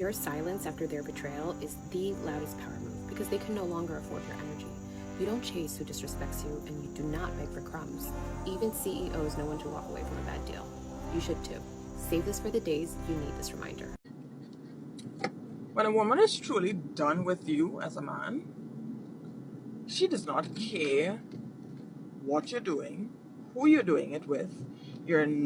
Your silence after their betrayal is the loudest power move because they can no longer afford your energy. You don't chase who disrespects you, and you do not beg for crumbs. Even CEOs know when to walk away from a bad deal. You should too. Save this for the days you need this reminder. When a woman is truly done with you as a man, she does not care what you're doing, who you're doing it with.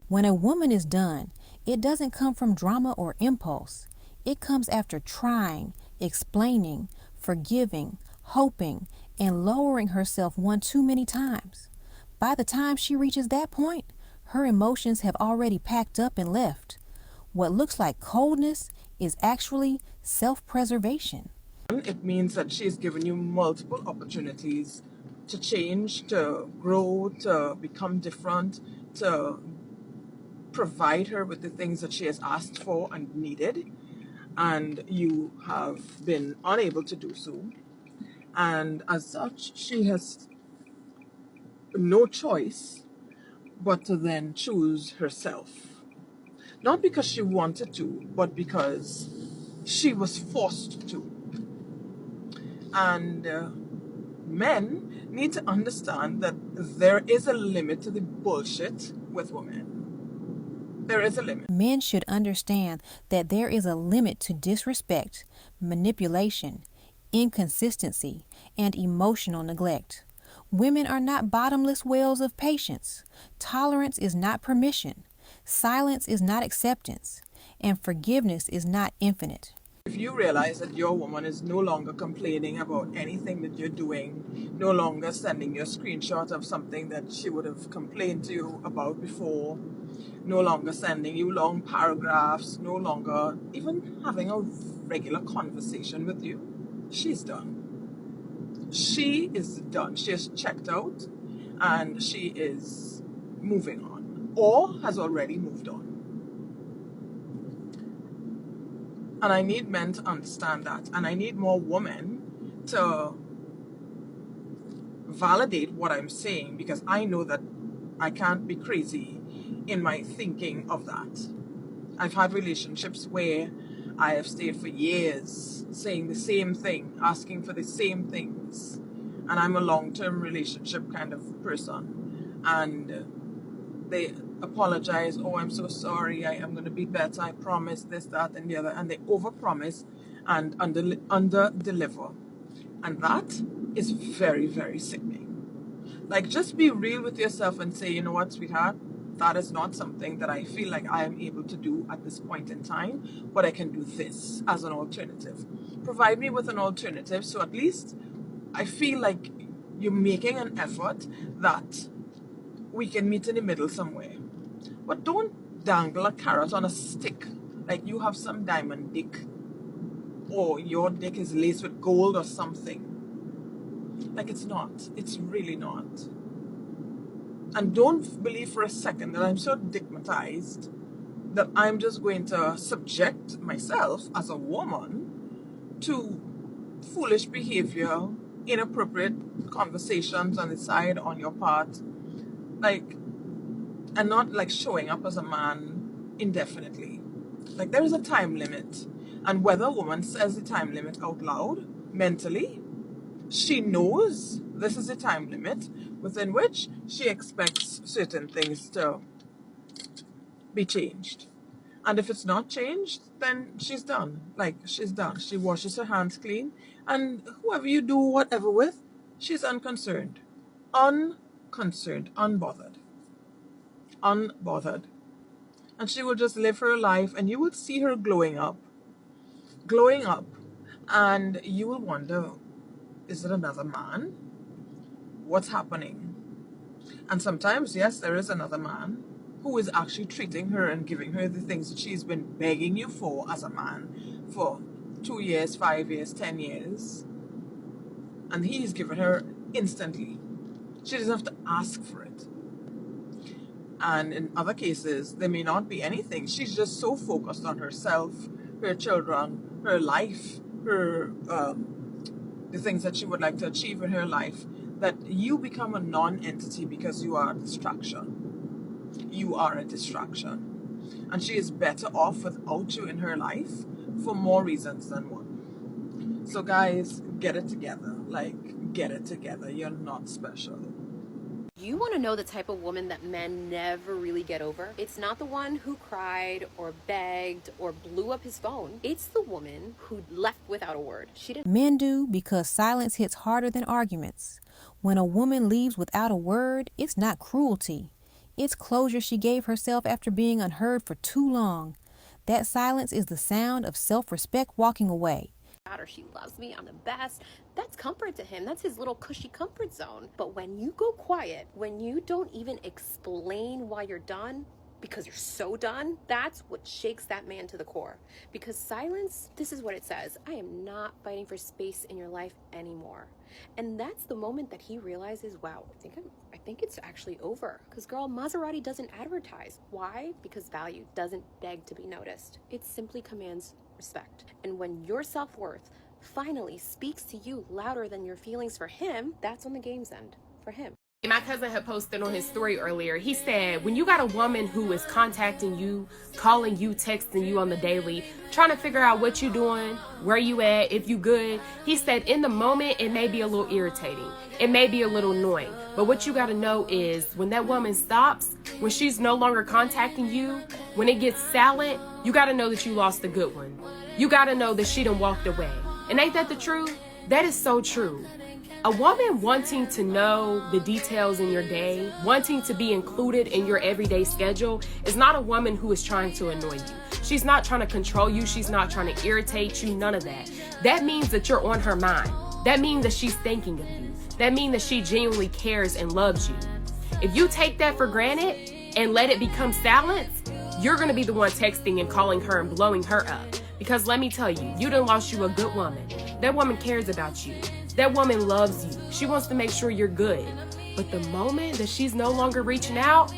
When a woman is done, it doesn't come from drama or impulse. It comes after trying, explaining, forgiving, hoping, and lowering herself one too many times. By the time she reaches that point, her emotions have already packed up and left. What looks like coldness is actually self-preservation. It means that she's given you multiple opportunities to change, to grow, to become different, to provide her with the things that she has asked for and needed, and you have been unable to do so. And as such, she has no choice but to then choose herself. Not because she wanted to, but because she was forced to. And men need to understand that there is a limit to the bullshit with women. There is a limit. Men should understand that there is a limit to disrespect, manipulation, inconsistency, and emotional neglect. Women are not bottomless wells of patience. Tolerance is not permission. Silence is not acceptance. And forgiveness is not infinite. If you realize that your woman is no longer complaining about anything that you're doing, no longer sending you a screenshot of something that she would have complained to you about before, no longer sending you long paragraphs, no longer even having a regular conversation with you, she's done. She is done. She has checked out and she is moving on or has already moved on. And I need men to understand that. And I need more women to validate what I'm saying, because I know that I can't be crazy in my thinking of that. I've had relationships where I have stayed for years saying the same thing, asking for the same things. And I'm a long-term relationship kind of person. And they apologize. Oh, I'm so sorry. I am going to be better. I promise this, that, and the other. And they overpromise and under deliver. And that is very, very sickening. Like, just be real with yourself and say, you know what, sweetheart, that is not something that I feel like I am able to do at this point in time, but I can do this as an alternative. Provide me with an alternative, so at least I feel like you're making an effort that we can meet in the middle somewhere. But don't dangle a carrot on a stick like you have some diamond dick or your dick is laced with gold or something. Like, it's not. It's really not. And don't believe for a second that I'm so stigmatized that I'm just going to subject myself as a woman to foolish behavior, inappropriate conversations on the side on your part. Like, and not like showing up as a man indefinitely. Like, there is a time limit. And whether a woman says the time limit out loud, mentally, she knows this is the time limit within which she expects certain things to be changed. And if it's not changed, then she's done. Like, she's done. She washes her hands clean. And whoever you do whatever with, she's unconcerned. Unconcerned. Unbothered. Unbothered. And she will just live her life, and you will see her glowing up. Glowing up. And you will wonder, is it another man? What's happening? And sometimes, yes, there is another man who is actually treating her and giving her the things that she's been begging you for as a man for 2 years, 5 years, 10 years. And he's given her instantly. She doesn't have to ask for it. And in other cases, there may not be anything. She's just so focused on herself, her children, her life, her the things that she would like to achieve in her life, that you become a non-entity because you are a distraction. You are a distraction. And she is better off without you in her life for more reasons than one. So guys, get it together. Like, get it together. You're not special. You want to know the type of woman that men never really get over? It's not the one who cried or begged or blew up his phone. It's the woman who left without a word. She didn't. Men do because silence hits harder than arguments. When a woman leaves without a word, it's not cruelty. It's closure she gave herself after being unheard for too long. That silence is the sound of self-respect walking away. Or she loves me, I'm the best. That's comfort to him. That's his little cushy comfort zone. But when you go quiet, when you don't even explain why you're done, because you're so done, that's what shakes that man to the core. Because silence, this is what it says: I am not fighting for space in your life anymore. And that's the moment that he realizes, wow, I think it's actually over. Because girl, Maserati doesn't advertise. Why? Because value doesn't beg to be noticed. It simply commands respect. And when your self-worth finally speaks to you louder than your feelings for him, that's when the games end for him. My cousin had posted on his story earlier. He said, when you got a woman who is contacting you, calling you, texting you on the daily, trying to figure out what you doing, where you at, if you good, he said in the moment it may be a little irritating. It may be a little annoying. But what you got to know is when that woman stops, when she's no longer contacting you, when it gets silent, you got to know that you lost a good one. You got to know that she done walked away. And ain't that the truth? That is so true. A woman wanting to know the details in your day, wanting to be included in your everyday schedule, is not a woman who is trying to annoy you. She's not trying to control you. She's not trying to irritate you. None of that. That means that you're on her mind. That means that she's thinking of you. That means that she genuinely cares and loves you. If you take that for granted and let it become silence, you're going to be the one texting and calling her and blowing her up. Because let me tell you, you done lost you a good woman. That woman cares about you. That woman loves you. She wants to make sure you're good. But the moment that she's no longer reaching out,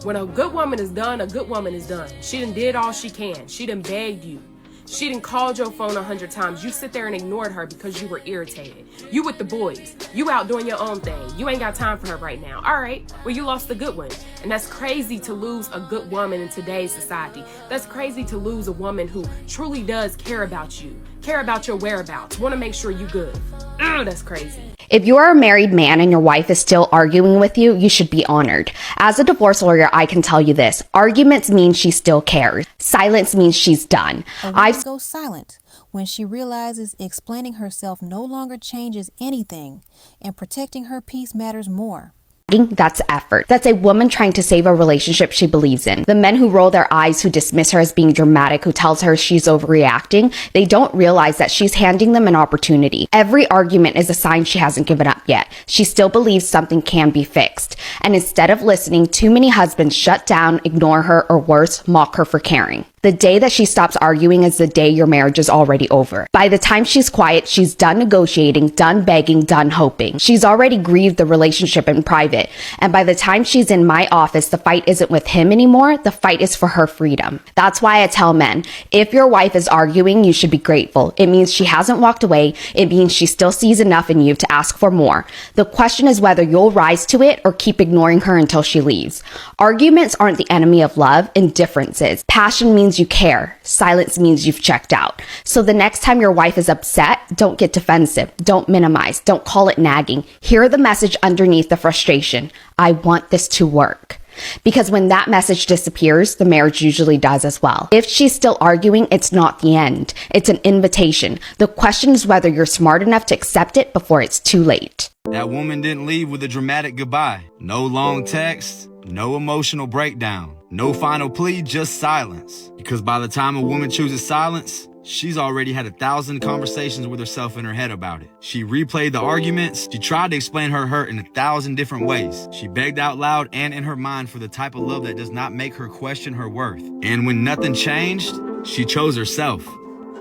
when a good woman is done, a good woman is done. She done did all she can. She done begged you. She done called your phone 100 times. You sit there and ignored her because you were irritated. You with the boys. You out doing your own thing. You ain't got time for her right now. All right, well, you lost a good one. And that's crazy to lose a good woman in today's society. That's crazy to lose a woman who truly does care about you, care about your whereabouts, want to make sure you good. That's crazy. If you are a married man and your wife is still arguing with you, you should be honored. As a divorce lawyer, I can tell you this. Arguments mean she still cares. Silence means she's done. A woman goes silent when she realizes explaining herself no longer changes anything and protecting her peace matters more. That's effort. That's a woman trying to save a relationship she believes in. The men who roll their eyes, who dismiss her as being dramatic, who tells her she's overreacting, they don't realize that she's handing them an opportunity. Every argument is a sign she hasn't given up yet. She still believes something can be fixed. And instead of listening, too many husbands shut down, ignore her, or worse, mock her for caring. The day that she stops arguing is the day your marriage is already over. By the time she's quiet, she's done negotiating, done begging, done hoping. She's already grieved the relationship in private. And by the time she's in my office, the fight isn't with him anymore. The fight is for her freedom. That's why I tell men, if your wife is arguing, you should be grateful. It means she hasn't walked away. It means she still sees enough in you to ask for more. The question is whether you'll rise to it or keep ignoring her until she leaves. Arguments aren't the enemy of love. Indifference is. Passion means you care. Silence means you've checked out. So the next time your wife is upset, don't get defensive. Don't minimize. Don't call it nagging. Hear the message underneath the frustration. I want this to work. Because when that message disappears, the marriage usually does as well. If she's still arguing, it's not the end. It's an invitation. The question is whether you're smart enough to accept it before it's too late. That woman didn't leave with a dramatic goodbye. No long text, no emotional breakdown, no final plea, just silence. Because by the time a woman chooses silence, she's already had 1,000 conversations with herself in her head about it. She replayed the arguments. She tried to explain her hurt in 1,000 different ways. She begged out loud and in her mind for the type of love that does not make her question her worth. And when nothing changed, she chose herself.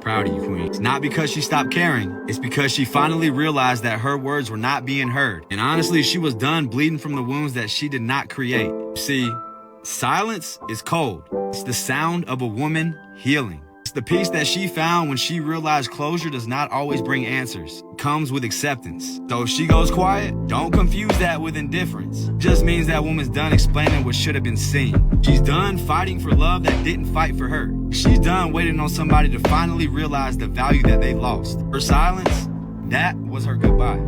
Proud of you, queen. It's not because she stopped caring. It's because she finally realized that her words were not being heard. And honestly, she was done bleeding from the wounds that she did not create. See, silence is cold. It's the sound of a woman healing. It's the peace that she found when she realized closure does not always bring answers. comes with acceptance. So if she goes quiet, don't confuse that with indifference. Just means that woman's done explaining what should have been seen. She's done fighting for love that didn't fight for her. She's done waiting on somebody to finally realize the value that they lost. Her silence, that was her goodbye.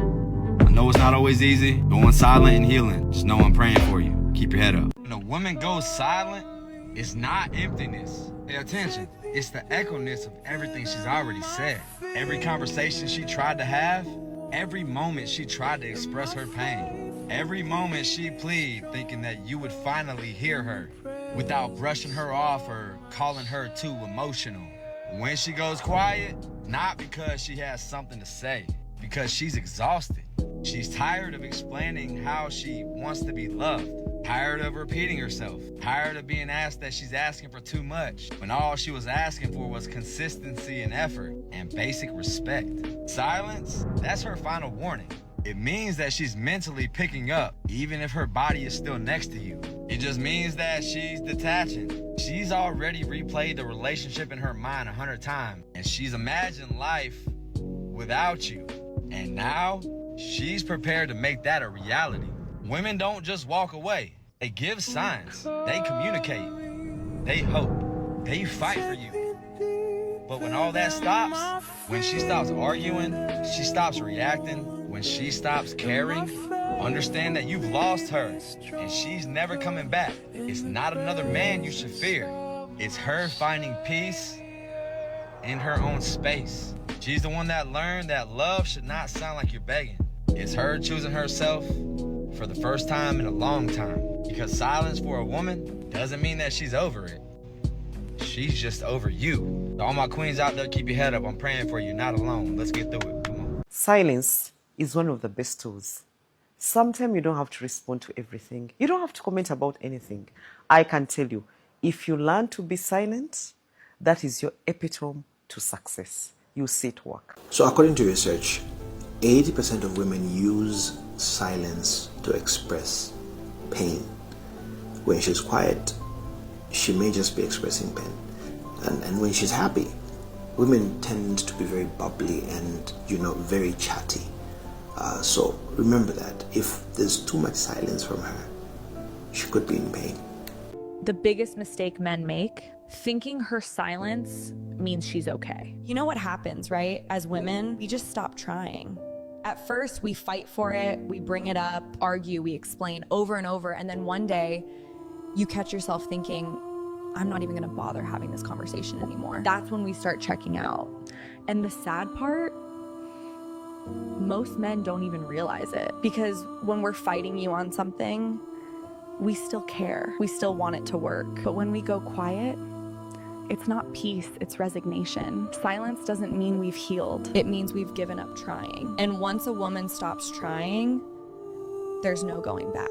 I know it's not always easy. Going silent and healing. Just know I'm praying for you. Keep your head up. When a woman goes silent, it's not emptiness. Pay attention. It's the echo-ness of everything she's already said. Every conversation she tried to have, every moment she tried to express her pain, every moment she pleaded thinking that you would finally hear her without brushing her off or calling her too emotional. When she goes quiet, not because she has something to say, because she's exhausted. She's tired of explaining how she wants to be loved. Tired of repeating herself. Tired of being asked that she's asking for too much, when all she was asking for was consistency and effort and basic respect. Silence, that's her final warning. It means that she's mentally picking up, even if her body is still next to you. It just means that she's detaching. She's already replayed the relationship in her mind 100 times, and she's imagined life without you. And now, she's prepared to make that a reality. Women don't just walk away. They give signs. They communicate. They hope. They fight for you. But when all that stops, when she stops arguing, she stops reacting, when she stops caring, understand that you've lost her and she's never coming back. It's not another man you should fear. It's her finding peace in her own space. She's the one that learned that love should not sound like you're begging. It's her choosing herself for the first time in a long time. Because silence for a woman doesn't mean that she's over it. She's just over you. To all my queens out there, keep your head up. I'm praying for you, not alone. Let's get through it. Come on. Silence is one of the best tools. Sometimes you don't have to respond to everything. You don't have to comment about anything. I can tell you, if you learn to be silent, that is your epitome to success. You see it work. So according to research, 80% of women use silence to express pain. When she's quiet, she may just be expressing pain. And when she's happy, women tend to be very bubbly and, very chatty. So remember that if there's too much silence from her, she could be in pain. The biggest mistake men make, thinking her silence means she's okay. You know what happens, right? As women, we just stop trying. At first, we fight for it, we bring it up, argue, we explain over and over, and then one day, you catch yourself thinking, I'm not even gonna bother having this conversation anymore. That's when we start checking out. And the sad part, most men don't even realize it, because when we're fighting you on something, we still care. We still want it to work. But when we go quiet, it's not peace, it's resignation. Silence doesn't mean we've healed. It means we've given up trying. And once a woman stops trying, there's no going back.